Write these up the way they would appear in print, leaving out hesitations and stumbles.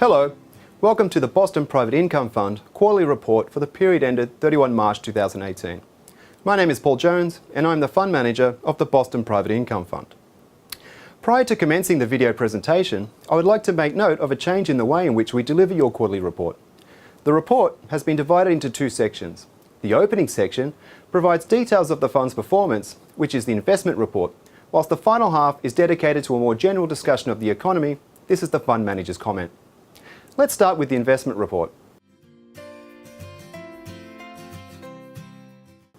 Hello, welcome to the Boston Private Income Fund quarterly report for the period ended 31 March 2018. My name is Paul Jones and I'm the Fund Manager of the Boston Private Income Fund. Prior to commencing the video presentation, I would like to make note of a change in the way in which we deliver your quarterly report. The report has been divided into two sections. The opening section provides details of the fund's performance, which is the investment report, whilst the final half is dedicated to a more general discussion of the economy. This is the Fund Manager's comment. Let's start with the investment report.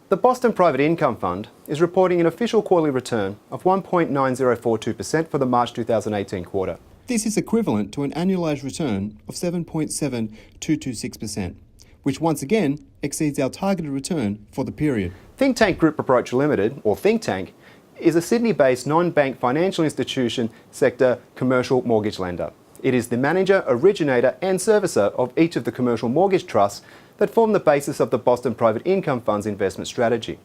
The Boston Private Income Fund is reporting an official quarterly return of 1.9042% for the March 2018 quarter. This is equivalent to an annualised return of 7.7226%, which once again exceeds our targeted return for the period. Thinktank Group Proprietary Limited, or Thinktank, is a Sydney-based non-bank financial institution sector commercial mortgage lender. It is the manager, originator and servicer of each of the commercial mortgage trusts that form the basis of the Boston Private Income Fund's investment strategy.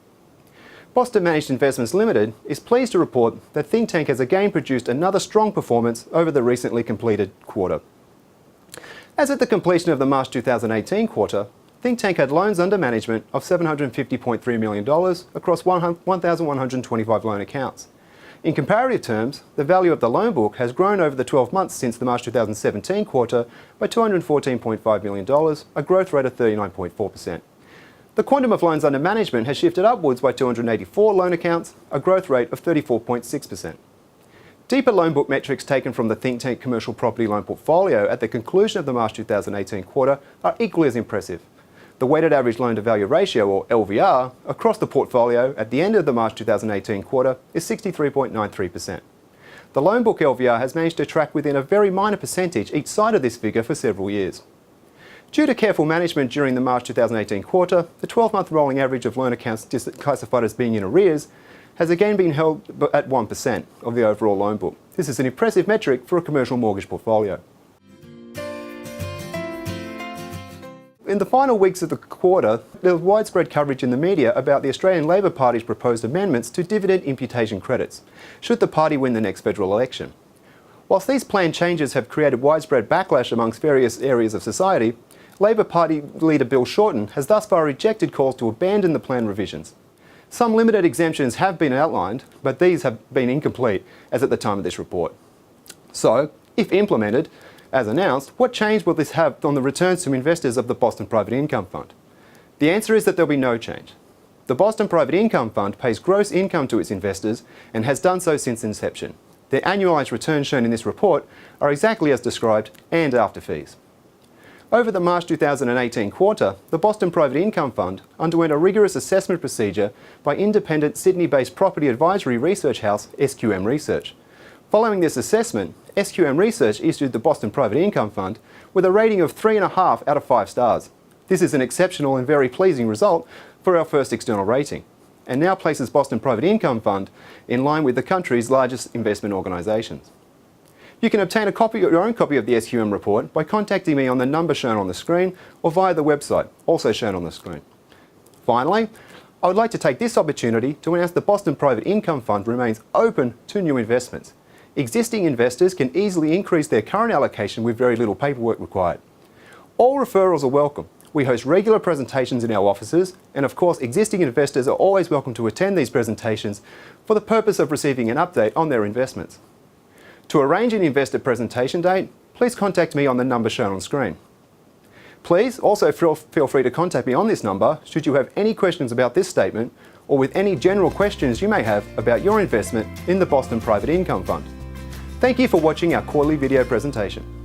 Boston Managed Investments Limited is pleased to report that Thinktank has again produced another strong performance over the recently completed quarter. As at the completion of the March 2018 quarter, Thinktank had loans under management of $750.3 million across 1,125 loan accounts. In comparative terms, the value of the loan book has grown over the 12 months since the March 2017 quarter by $214.5 million, a growth rate of 39.4%. The quantum of loans under management has shifted upwards by 284 loan accounts, a growth rate of 34.6%. Deeper loan book metrics taken from the Thinktank commercial property loan portfolio at the conclusion of the March 2018 quarter are equally as impressive. The weighted average loan-to-value ratio, or LVR, across the portfolio at the end of the March 2018 quarter is 63.93%. The loan book LVR has managed to track within a very minor percentage each side of this figure for several years. Due to careful management during the March 2018 quarter, the 12-month rolling average of loan accounts classified as being in arrears has again been held at 1% of the overall loan book. This is an impressive metric for a commercial mortgage portfolio. In the final weeks of the quarter, there was widespread coverage in the media about the Australian Labor Party's proposed amendments to dividend imputation credits, should the party win the next federal election. Whilst these planned changes have created widespread backlash amongst various areas of society, Labor Party leader Bill Shorten has thus far rejected calls to abandon the planned revisions. Some limited exemptions have been outlined, but these have been incomplete as at the time of this report. So, if implemented, as announced, what change will this have on the returns to investors of the Boston Private Income Fund? The answer is that there will be no change. The Boston Private Income Fund pays gross income to its investors and has done so since inception. The annualised returns shown in this report are exactly as described and after fees. Over the March 2018 quarter, the Boston Private Income Fund underwent a rigorous assessment procedure by independent Sydney-based property advisory research house SQM Research. Following this assessment, SQM Research issued the Boston Private Income Fund with a rating of 3.5 out of 5 stars. This is an exceptional and very pleasing result for our first external rating, and now places Boston Private Income Fund in line with the country's largest investment organisations. You can obtain your own copy of the SQM report by contacting me on the number shown on the screen or via the website, also shown on the screen. Finally, I would like to take this opportunity to announce the Boston Private Income Fund remains open to new investments. Existing investors can easily increase their current allocation with very little paperwork required. All referrals are welcome. We host regular presentations in our offices, and of course existing investors are always welcome to attend these presentations for the purpose of receiving an update on their investments. To arrange an investor presentation date, please contact me on the number shown on screen. Please also feel free to contact me on this number should you have any questions about this statement or with any general questions you may have about your investment in the Boston Private Income Fund. Thank you for watching our quarterly video presentation.